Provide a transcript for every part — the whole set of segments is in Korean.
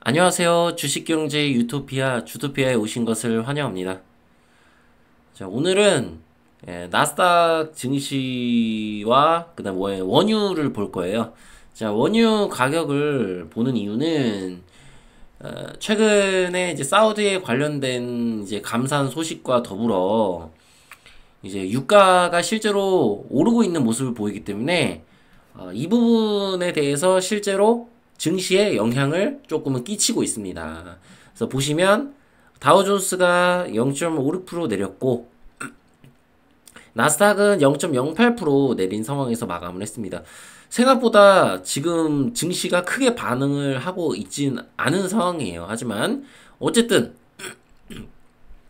안녕하세요. 주식경제 유토피아 주토피아에 오신 것을 환영합니다. 자, 오늘은 나스닥 증시와 그다음 원유를 볼 거예요. 자, 원유 가격을 보는 이유는 최근에 이제 사우디에 관련된 이제 감산 소식과 더불어 이제 유가가 실제로 오르고 있는 모습을 보이기 때문에 이 부분에 대해서 실제로 증시에 영향을 조금은 끼치고 있습니다. 그래서 보시면 다우존스가 0.56% 내렸고 나스닥은 0.08% 내린 상황에서 마감을 했습니다. 생각보다 지금 증시가 크게 반응을 하고 있진 않은 상황이에요. 하지만 어쨌든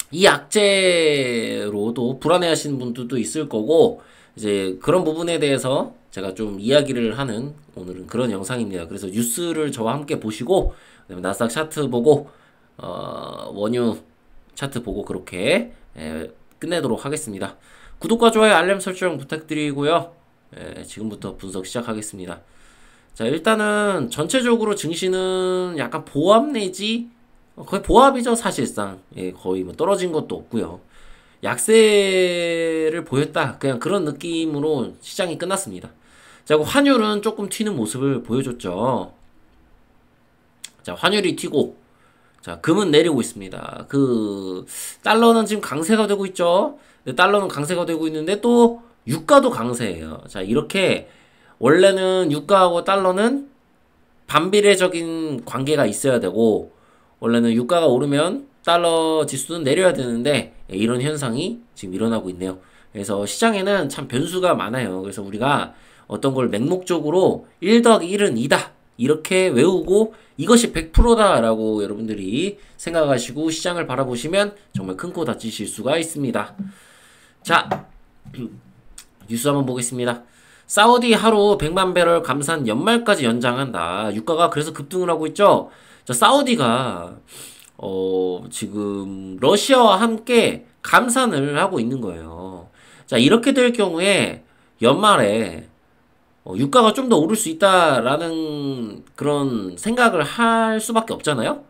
이 악재로도 불안해하시는 분들도 있을 거고 이제 그런 부분에 대해서 제가 좀 이야기를 하는 오늘은 그런 영상입니다. 그래서 뉴스를 저와 함께 보시고 그다음에 나스닥 차트 보고 원유 차트 보고 그렇게 끝내도록 하겠습니다. 구독과 좋아요 알람 설정 부탁드리고요. 지금부터 분석 시작하겠습니다. 자, 일단은 전체적으로 증시는 약간 보합 내지 거의 보합이죠, 사실상. 거의 뭐 떨어진 것도 없고요. 약세를 보였다. 그냥 그런 느낌으로 시장이 끝났습니다. 자, 환율은 조금 튀는 모습을 보여줬죠. 자, 환율이 튀고, 자, 금은 내리고 있습니다. 달러는 지금 강세가 되고 있죠. 달러는 강세가 되고 있는데 또 유가도 강세예요. 자, 이렇게 원래는 유가하고 달러는 반비례적인 관계가 있어야 되고, 원래는 유가가 오르면 달러 지수는 내려야 되는데 이런 현상이 지금 일어나고 있네요. 그래서 시장에는 참 변수가 많아요. 그래서 우리가 어떤 걸 맹목적으로 1 더하기 1은 2다 이렇게 외우고 이것이 100%다 라고 여러분들이 생각하시고 시장을 바라보시면 정말 큰 코 다치실 수가 있습니다. 자, 뉴스 한번 보겠습니다. 사우디 하루 100만 배럴 감산 연말까지 연장한다. 유가가 그래서 급등을 하고 있죠. 자, 사우디가 지금 러시아와 함께 감산을 하고 있는 거예요. 자, 이렇게 될 경우에 연말에 유가가 좀 더 오를 수 있다라는 그런 생각을 할 수밖에 없잖아요.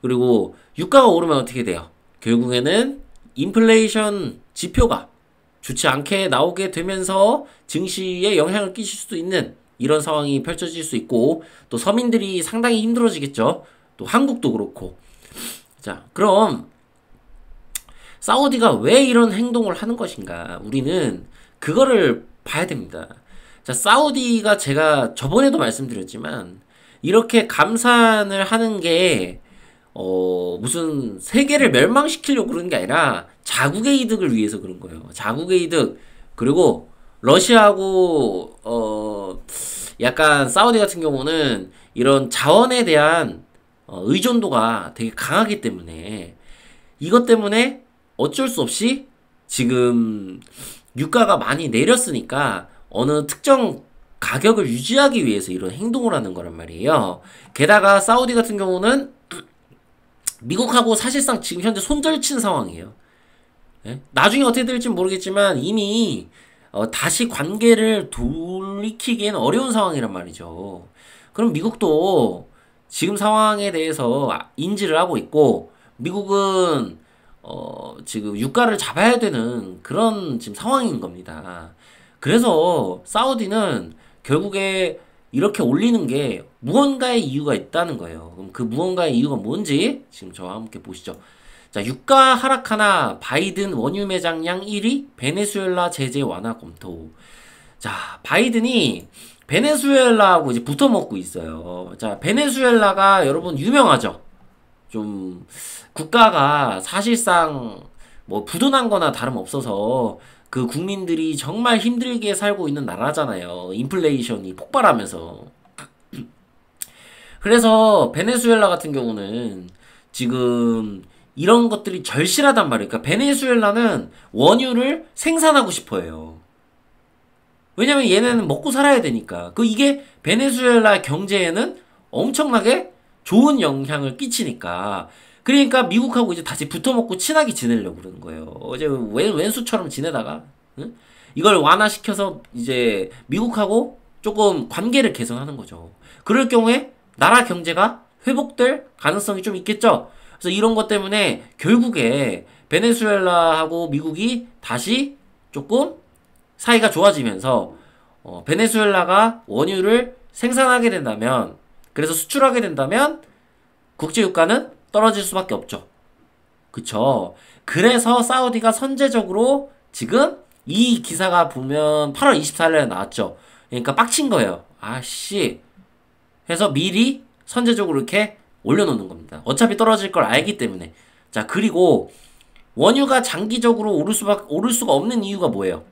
그리고 유가가 오르면 어떻게 돼요? 결국에는 인플레이션 지표가 좋지 않게 나오게 되면서 증시에 영향을 끼칠 수도 있는 이런 상황이 펼쳐질 수 있고 또 서민들이 상당히 힘들어지겠죠. 또 한국도 그렇고. 자, 그럼 사우디가 왜 이런 행동을 하는 것인가? 우리는 그거를 봐야 됩니다. 자, 사우디가 제가 저번에도 말씀드렸지만 이렇게 감산을 하는 게 무슨 세계를 멸망시키려고 그러는 게 아니라 자국의 이득을 위해서 그런 거예요. 자국의 이득. 그리고 러시아하고 약간 사우디 같은 경우는 이런 자원에 대한 의존도가 되게 강하기 때문에 이것 때문에 어쩔 수 없이 지금 유가가 많이 내렸으니까 어느 특정 가격을 유지하기 위해서 이런 행동을 하는 거란 말이에요. 게다가 사우디 같은 경우는 미국하고 사실상 지금 현재 손절친 상황이에요. 예? 나중에 어떻게 될지 모르겠지만 이미 다시 관계를 돌이키기에는 어려운 상황이란 말이죠. 그럼 미국도 지금 상황에 대해서 인지를 하고 있고 미국은 지금 유가를 잡아야 되는 그런 지금 상황인 겁니다. 그래서 사우디는 결국에 이렇게 올리는 게 무언가의 이유가 있다는 거예요. 그럼 그 무언가의 이유가 뭔지 지금 저와 함께 보시죠. 자, 유가 하락하나 바이든 원유 매장량 1위 베네수엘라 제재 완화 검토. 자, 바이든이 베네수엘라하고 이제 붙어 먹고 있어요. 자, 베네수엘라가 여러분 유명하죠. 좀 국가가 사실상 뭐 부도난 거나 다름없어서 그 국민들이 정말 힘들게 살고 있는 나라잖아요. 인플레이션이 폭발하면서. 그래서 베네수엘라 같은 경우는 지금 이런 것들이 절실하단 말이에요. 그러니까 베네수엘라는 원유를 생산하고 싶어 해요. 왜냐면 얘네는 먹고 살아야 되니까. 이게 베네수엘라 경제에는 엄청나게 좋은 영향을 끼치니까. 그러니까 미국하고 이제 다시 붙어먹고 친하게 지내려고 그러는 거예요. 어제 왼수처럼 지내다가 응? 이걸 완화시켜서 이제 미국하고 조금 관계를 개선하는 거죠. 그럴 경우에 나라 경제가 회복될 가능성이 좀 있겠죠. 그래서 이런 것 때문에 결국에 베네수엘라하고 미국이 다시 조금 사이가 좋아지면서 베네수엘라가 원유를 생산하게 된다면, 그래서 수출하게 된다면 국제유가는 떨어질 수밖에 없죠. 그쵸? 그래서 사우디가 선제적으로 지금 이 기사가 보면 8월 24일에 나왔죠. 그러니까 빡친 거예요. 아씨 해서 미리 선제적으로 이렇게 올려놓는 겁니다. 어차피 떨어질 걸 알기 때문에. 자, 그리고 원유가 장기적으로 오를 수가 없는 이유가 뭐예요?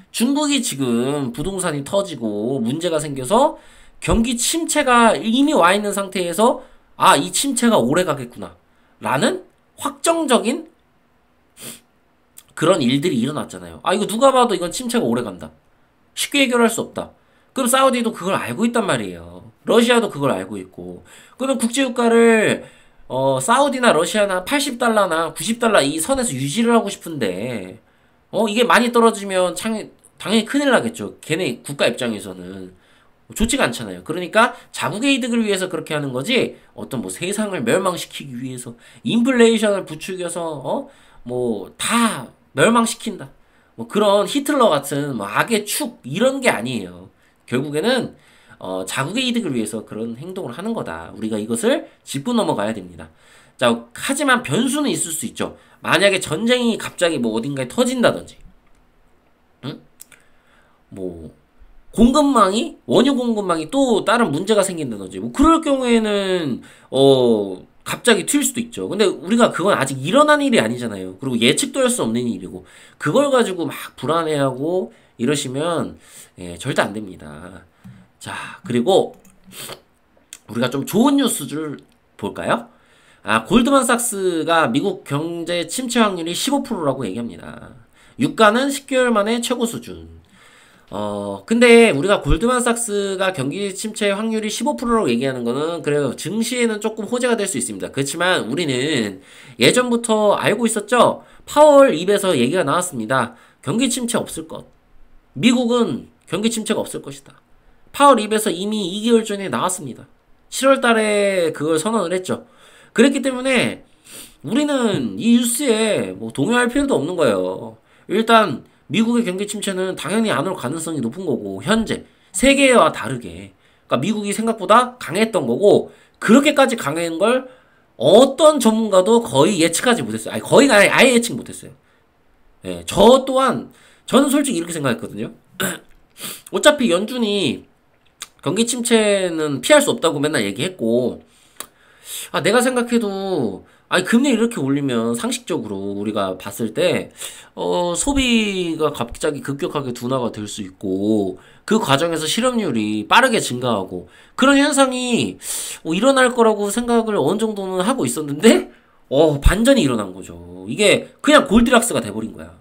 중국이 지금 부동산이 터지고 문제가 생겨서 경기 침체가 이미 와 있는 상태에서 아, 이 침체가 오래 가겠구나 라는 확정적인 그런 일들이 일어났잖아요. 아, 이거 누가 봐도 이건 침체가 오래 간다. 쉽게 해결할 수 없다. 그럼 사우디도 그걸 알고 있단 말이에요. 러시아도 그걸 알고 있고. 그러면 국제유가를 사우디나 러시아나 80달러나 90달러 이 선에서 유지를 하고 싶은데 이게 많이 떨어지면 당연히 큰일 나겠죠. 걔네 국가 입장에서는 좋지가 않잖아요. 그러니까 자국의 이득을 위해서 그렇게 하는 거지 어떤 뭐 세상을 멸망시키기 위해서 인플레이션을 부추겨서 뭐 다 멸망시킨다. 뭐 그런 히틀러 같은 뭐 악의 축 이런 게 아니에요. 결국에는 자국의 이득을 위해서 그런 행동을 하는 거다. 우리가 이것을 짚고 넘어가야 됩니다. 자, 하지만 변수는 있을 수 있죠. 만약에 전쟁이 갑자기 뭐 어딘가에 터진다든지, 응? 뭐 원유 공급망이 또 다른 문제가 생긴다든지, 뭐 그럴 경우에는 갑자기 튈 수도 있죠. 근데 우리가 그건 아직 일어난 일이 아니잖아요. 그리고 예측도 할 수 없는 일이고, 그걸 가지고 막 불안해하고 이러시면 절대 안 됩니다. 자, 그리고 우리가 좀 좋은 뉴스를 볼까요? 아, 골드만삭스가 미국 경제 침체 확률이 15%라고 얘기합니다. 유가는 10개월 만에 최고 수준. 근데 우리가 골드만삭스가 경기 침체 확률이 15%라고 얘기하는 거는 그래요. 증시에는 조금 호재가 될 수 있습니다. 그렇지만 우리는 예전부터 알고 있었죠? 파월 입에서 얘기가 나왔습니다. 경기 침체 없을 것. 미국은 경기 침체가 없을 것이다. 파월 입에서 이미 2개월 전에 나왔습니다. 7월 달에 그걸 선언을 했죠. 그랬기 때문에 우리는 이 뉴스에 뭐 동요할 필요도 없는 거예요. 일단 미국의 경기 침체는 당연히 안 올 가능성이 높은 거고, 현재 세계와 다르게 그러니까 미국이 생각보다 강했던 거고, 그렇게까지 강한 걸 어떤 전문가도 거의 예측하지 못했어요. 아니 거의 아예 예측 못했어요. 예, 저 또한 저는 솔직히 이렇게 생각했거든요. 어차피 연준이 경기 침체는 피할 수 없다고 맨날 얘기했고, 아, 내가 생각해도, 아니, 금리 이렇게 올리면 상식적으로 우리가 봤을 때, 소비가 갑자기 급격하게 둔화가 될 수 있고, 그 과정에서 실업률이 빠르게 증가하고, 그런 현상이 일어날 거라고 생각을 어느 정도는 하고 있었는데, 반전이 일어난 거죠. 이게 그냥 골디락스가 돼버린 거야.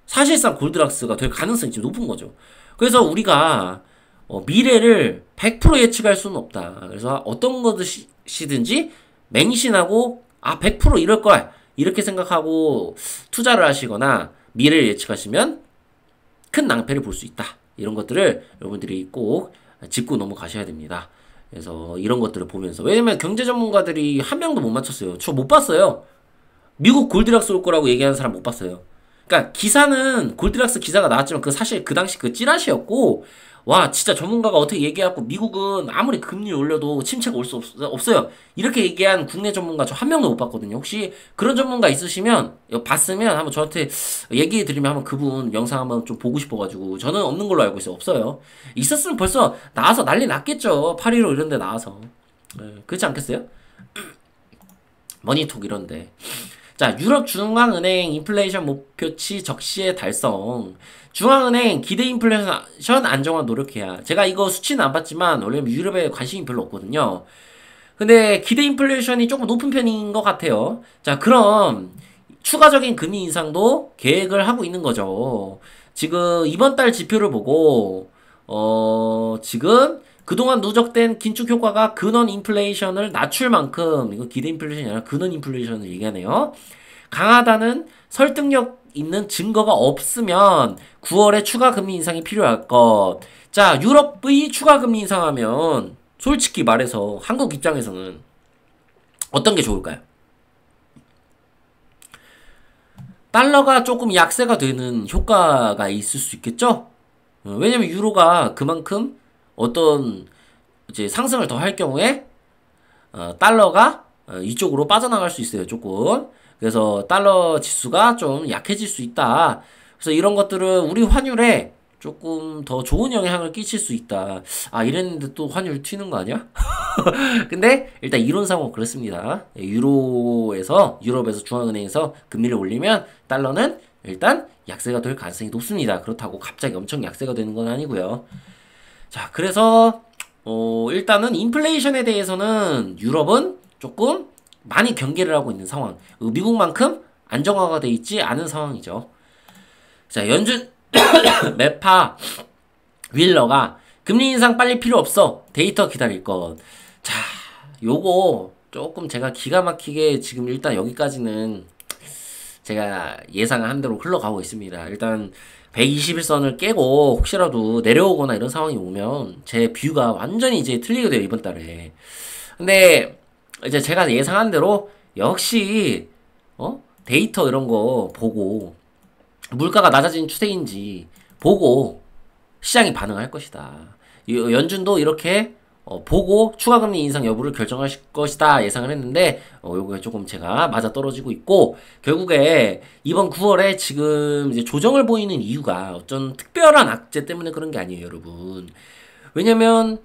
사실상 골드락스가 될 가능성이 지금 높은 거죠. 그래서 우리가 미래를 100% 예측할 수는 없다. 그래서 어떤 것이든지 맹신하고 100% 이럴 거야 이렇게 생각하고 투자를 하시거나 미래를 예측하시면 큰 낭패를 볼 수 있다. 이런 것들을 여러분들이 꼭 짚고 넘어가셔야 됩니다. 그래서 이런 것들을 보면서, 왜냐면 경제 전문가들이 한 명도 못 맞췄어요. 저 못 봤어요. 미국 골드락스 올 거라고 얘기하는 사람 못 봤어요. 그러니까 기사는 골드락스 기사가 나왔지만 그 사실 그 당시 그 찌라시였고, 와 진짜 전문가가 어떻게 얘기하고 미국은 아무리 금리 올려도 침체가 올 수 없어요 이렇게 얘기한 국내 전문가 저 한 명도 못 봤거든요. 혹시 그런 전문가 있으시면 봤으면 한번 저한테 얘기해 드리면 한번 그분 영상 한번 좀 보고 싶어가지고. 저는 없는 걸로 알고 있어요. 없어요. 있었으면 벌써 나와서 난리 났겠죠. 8.15 이런 데 나와서. 그렇지 않겠어요? 머니톡 이런데. 자, 유럽 중앙은행 인플레이션 목표치 적시에 달성. 중앙은행 기대 인플레이션 안정화 노력해야. 제가 이거 수치는 안 봤지만 원래 유럽에 관심이 별로 없거든요. 근데 기대 인플레이션이 조금 높은 편인 것 같아요. 자, 그럼 추가적인 금리 인상도 계획을 하고 있는 거죠. 지금 이번 달 지표를 보고 지금 그동안 누적된 긴축 효과가 근원 인플레이션을 낮출 만큼, 이거 기대 인플레이션이 아니라 근원 인플레이션을 얘기하네요. 강하다는 설득력 있는 증거가 없으면 9월에 추가 금리 인상이 필요할 것. 자, 유럽의 추가 금리 인상하면 솔직히 말해서 한국 입장에서는 어떤 게 좋을까요? 달러가 조금 약세가 되는 효과가 있을 수 있겠죠? 왜냐면 유로가 그만큼 어떤 이제 상승을 더 할 경우에 달러가 이쪽으로 빠져나갈 수 있어요, 조금. 그래서 달러 지수가 좀 약해질 수 있다. 그래서 이런 것들은 우리 환율에 조금 더 좋은 영향을 끼칠 수 있다. 아, 이랬는데 또 환율 튀는 거 아니야? 근데 일단 이론상은 그렇습니다. 유럽에서 중앙은행에서 금리를 올리면 달러는 일단 약세가 될 가능성이 높습니다. 그렇다고 갑자기 엄청 약세가 되는 건 아니고요. 자, 그래서 일단은 인플레이션에 대해서는 유럽은 조금 많이 경계를 하고 있는 상황. 미국만큼 안정화가 돼 있지 않은 상황이죠. 자, 연준 매파 윌러가 금리 인상 빨리 필요 없어. 데이터 기다릴 것. 자, 요거 조금 제가 기가 막히게 지금 일단 여기까지는 제가 예상한 대로 흘러가고 있습니다. 일단 121선을 깨고 혹시라도 내려오거나 이런 상황이 오면 제 뷰가 완전히 이제 틀리게 돼요, 이번 달에. 근데 이제 제가 예상한 대로 역시 데이터 이런 거 보고 물가가 낮아진 추세인지 보고 시장이 반응할 것이다. 연준도 이렇게 보고 추가금리 인상 여부를 결정할 것이다 예상을 했는데 요거에 조금 제가 맞아 떨어지고 있고, 결국에 이번 9월에 지금 이제 조정을 보이는 이유가 어떤 특별한 악재 때문에 그런 게 아니에요, 여러분. 왜냐면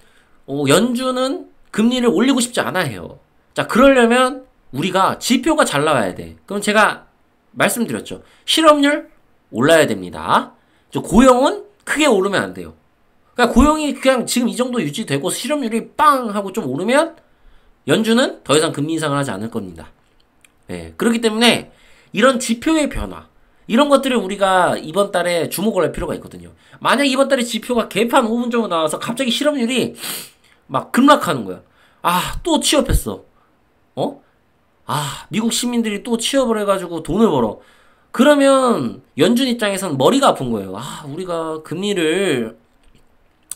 연준은 금리를 올리고 싶지 않아 해요. 자, 그러려면 우리가 지표가 잘 나와야 돼. 그럼 제가 말씀드렸죠. 실업률 올라야 됩니다. 고용은 크게 오르면 안 돼요. 그러니까 고용이 그냥 지금 이 정도 유지되고 실업률이 빵 하고 좀 오르면 연준은 더 이상 금리 인상을 하지 않을 겁니다. 네, 그렇기 때문에 이런 지표의 변화, 이런 것들을 우리가 이번 달에 주목을 할 필요가 있거든요. 만약 이번 달에 지표가 개판 5분 정도 나와서 갑자기 실업률이 막 급락하는 거야. 아, 또 취업했어. 미국 시민들이 또 취업을 해가지고 돈을 벌어. 그러면 연준 입장에선 머리가 아픈 거예요. 우리가 금리를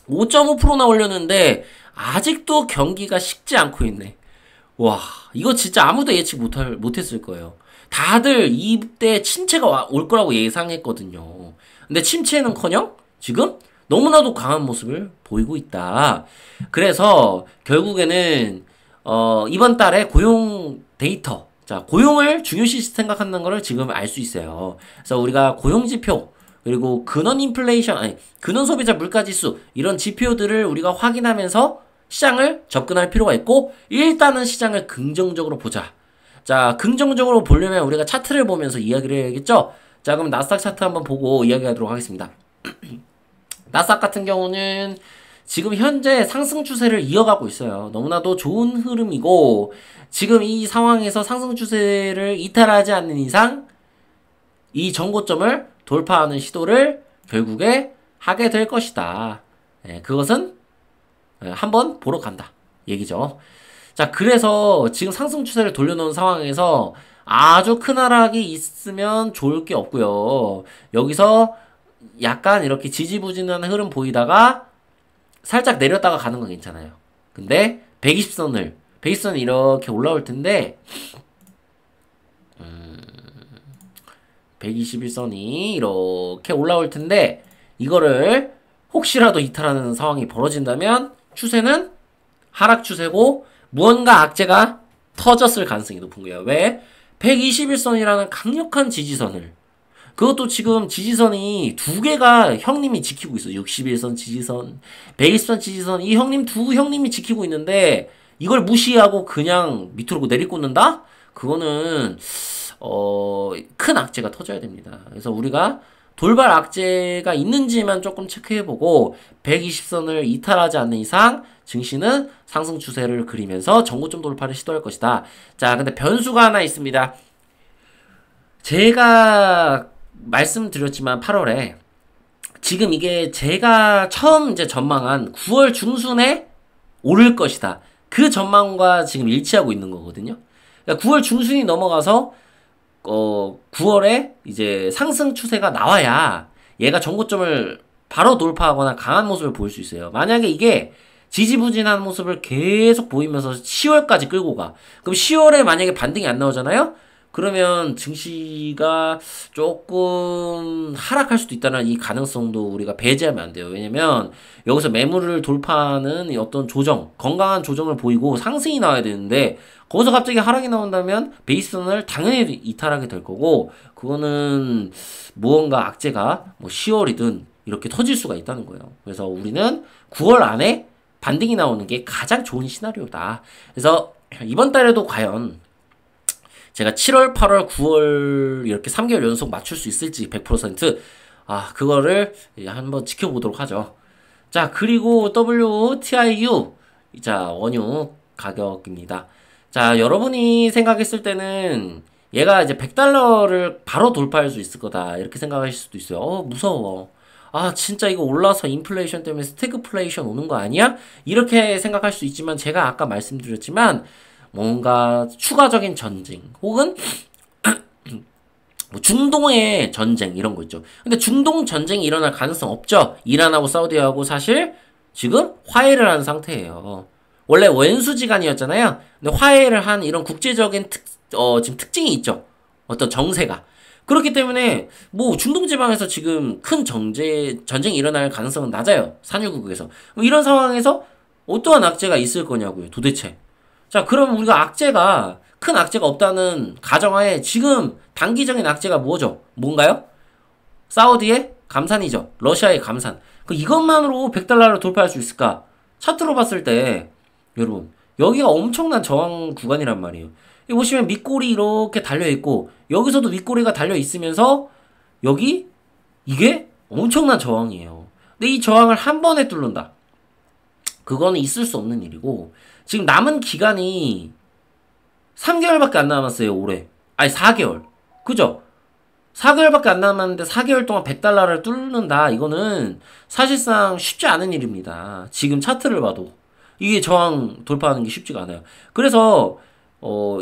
5.5%나 올렸는데 아직도 경기가 식지 않고 있네. 와, 이거 진짜 아무도 예측 못했을 거예요. 다들 이때 침체가 올 거라고 예상했거든요. 근데 침체는커녕 지금 너무나도 강한 모습을 보이고 있다. 그래서 결국에는 이번 달에 고용 데이터, 자, 고용을 중요시 생각하는 거를 지금 알 수 있어요. 그래서 우리가 고용 지표, 그리고 근원 인플레이션, 근원 소비자 물가 지수, 이런 지표들을 우리가 확인하면서 시장을 접근할 필요가 있고, 일단은 시장을 긍정적으로 보자. 자, 긍정적으로 보려면 우리가 차트를 보면서 이야기를 해야겠죠? 자, 그럼 나스닥 차트 한번 보고 이야기하도록 하겠습니다. 나스닥 같은 경우는 지금 현재 상승 추세를 이어가고 있어요. 너무나도 좋은 흐름이고, 지금 이 상황에서 상승 추세를 이탈하지 않는 이상 이 전고점을 돌파하는 시도를 결국에 하게 될 것이다. 그것은 한번 보러 간다 얘기죠. 자, 그래서 지금 상승 추세를 돌려놓은 상황에서 아주 큰 하락이 있으면 좋을 게 없고요. 여기서 약간 이렇게 지지부진한 흐름 보이다가 살짝 내렸다가 가는 건 괜찮아요. 근데 120선이 이렇게 올라올 텐데 121선이 이렇게 올라올 텐데 이거를 혹시라도 이탈하는 상황이 벌어진다면 추세는 하락 추세고 무언가 악재가 터졌을 가능성이 높은 거예요. 왜? 121선이라는 강력한 지지선을, 그것도 지금 지지선이 두 개가 형님이 지키고 있어요. 61선 지지선, 120선 지지선, 이 두 형님이 지키고 있는데 이걸 무시하고 그냥 밑으로 내리꽂는다? 그거는 큰 악재가 터져야 됩니다. 그래서 우리가 돌발 악재가 있는지만 조금 체크해보고 120선을 이탈하지 않는 이상 증시는 상승 추세를 그리면서 전고점 돌파를 시도할 것이다. 자, 근데 변수가 하나 있습니다. 제가 말씀드렸지만 8월에 지금 이게 제가 처음 이제 전망한 9월 중순에 오를 것이다. 그 전망과 지금 일치하고 있는 거거든요. 그러니까 9월 중순이 넘어가서 9월에 이제 상승 추세가 나와야 얘가 전고점을 바로 돌파하거나 강한 모습을 보일 수 있어요. 만약에 이게 지지부진한 모습을 계속 보이면서 10월까지 끌고 가. 그럼 10월에 만약에 반등이 안 나오잖아요? 그러면 증시가 조금 하락할 수도 있다는 이 가능성도 우리가 배제하면 안 돼요. 왜냐면 여기서 매물을 돌파하는 이 어떤 조정, 건강한 조정을 보이고 상승이 나와야 되는데 거기서 갑자기 하락이 나온다면 베이스선을 당연히 이탈하게 될 거고 그거는 무언가 악재가 뭐 10월이든 이렇게 터질 수가 있다는 거예요. 그래서 우리는 9월 안에 반등이 나오는 게 가장 좋은 시나리오다. 그래서 이번 달에도 과연 제가 7월, 8월, 9월 이렇게 3개월 연속 맞출 수 있을지 100% 그거를 한번 지켜보도록 하죠. 자, 그리고 WTIU 자, 원유 가격입니다. 자, 여러분이 생각했을 때는 얘가 이제 100달러를 바로 돌파할 수 있을 거다 이렇게 생각하실 수도 있어요. 무서워. 진짜 이거 올라서 인플레이션 때문에 스태그플레이션 오는 거 아니야? 이렇게 생각할 수 있지만 제가 아까 말씀드렸지만 뭔가 추가적인 전쟁 혹은 뭐 중동의 전쟁 이런 거 있죠. 근데 중동 전쟁이 일어날 가능성 없죠. 이란하고 사우디하고 사실 지금 화해를 한 상태예요. 원래 원수지간이었잖아요. 근데 화해를 한 이런 국제적인 지금 특징이 있죠. 어떤 정세가. 그렇기 때문에 뭐 중동 지방에서 지금 큰 전쟁이 일어날 가능성은 낮아요. 산유국에서. 이런 상황에서 어떠한 악재가 있을 거냐고요. 도대체. 자, 그럼 우리가 큰 악재가 없다는 가정하에 지금 단기적인 악재가 뭐죠? 뭔가요? 사우디의 감산이죠. 러시아의 감산. 이것만으로 100달러를 돌파할 수 있을까? 차트로 봤을 때, 여러분, 여기가 엄청난 저항 구간이란 말이에요. 여기 보시면 밑골이 이렇게 달려있고, 여기서도 윗골이가 달려있으면서, 이게 엄청난 저항이에요. 근데 이 저항을 한 번에 뚫는다. 그거는 있을 수 없는 일이고, 지금 남은 기간이 3개월밖에 안 남았어요, 올해. 아니, 4개월. 그죠? 4개월밖에 안 남았는데 4개월 동안 100달러를 뚫는다. 이거는 사실상 쉽지 않은 일입니다. 지금 차트를 봐도. 이게 저항 돌파하는 게 쉽지가 않아요. 그래서,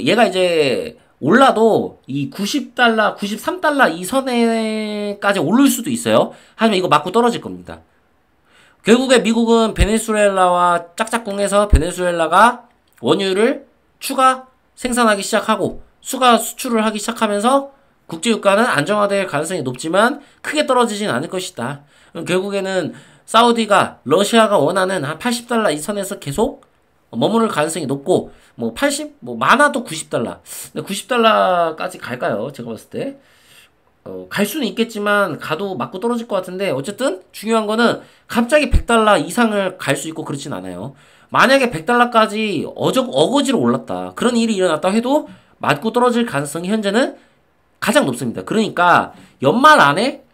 얘가 이제 올라도 이 90달러, 93달러 이 선에까지 오를 수도 있어요. 하지만 이거 맞고 떨어질 겁니다. 결국에 미국은 베네수엘라와 짝짝꿍해서 베네수엘라가 원유를 추가 생산하기 시작하고 추가 수출을 하기 시작하면서 국제유가는 안정화될 가능성이 높지만 크게 떨어지진 않을 것이다. 결국에는 사우디가 러시아가 원하는 한 80달러 이 선에서 계속 머무를 가능성이 높고 뭐 80, 뭐 많아도 90달러. 근데 90달러까지 갈까요? 제가 봤을 때. 갈 수는 있겠지만 가도 맞고 떨어질 것 같은데 어쨌든 중요한 거는 갑자기 100달러 이상을 갈 수 있고 그렇진 않아요. 만약에 100달러까지 어거지로 올랐다. 그런 일이 일어났다 해도 맞고 떨어질 가능성이 현재는 가장 높습니다. 그러니까 연말 안에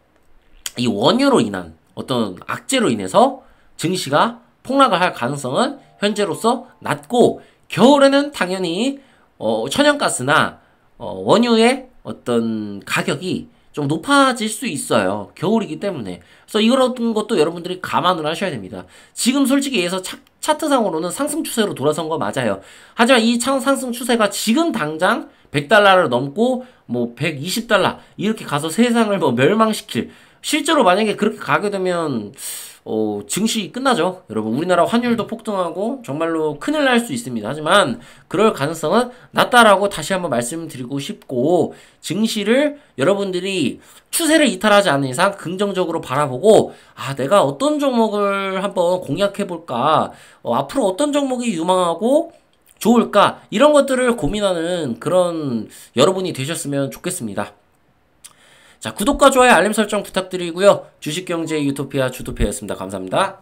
이 원유로 인한 어떤 악재로 인해서 증시가 폭락을 할 가능성은 현재로서 낮고 겨울에는 당연히 천연가스나 원유의 어떤 가격이 좀 높아질 수 있어요. 겨울이기 때문에. 그래서 이런 것도 여러분들이 감안을 하셔야 됩니다. 지금 솔직히 얘에서 차트상으로는 상승 추세로 돌아선 거 맞아요. 하지만 이 상승 추세가 지금 당장 100달러를 넘고 뭐 120달러 이렇게 가서 세상을 뭐 멸망시킬 실제로 만약에 그렇게 가게 되면 증시 끝나죠. 여러분 우리나라 환율도 폭등하고 정말로 큰일 날 수 있습니다. 하지만 그럴 가능성은 낮다라고 다시 한번 말씀드리고 싶고 증시를 여러분들이 추세를 이탈하지 않는 이상 긍정적으로 바라보고 내가 어떤 종목을 한번 공략해볼까 앞으로 어떤 종목이 유망하고 좋을까 이런 것들을 고민하는 그런 여러분이 되셨으면 좋겠습니다. 자, 구독과 좋아요, 알림 설정 부탁드리고요. 주식경제 유토피아 주토피아였습니다. 감사합니다.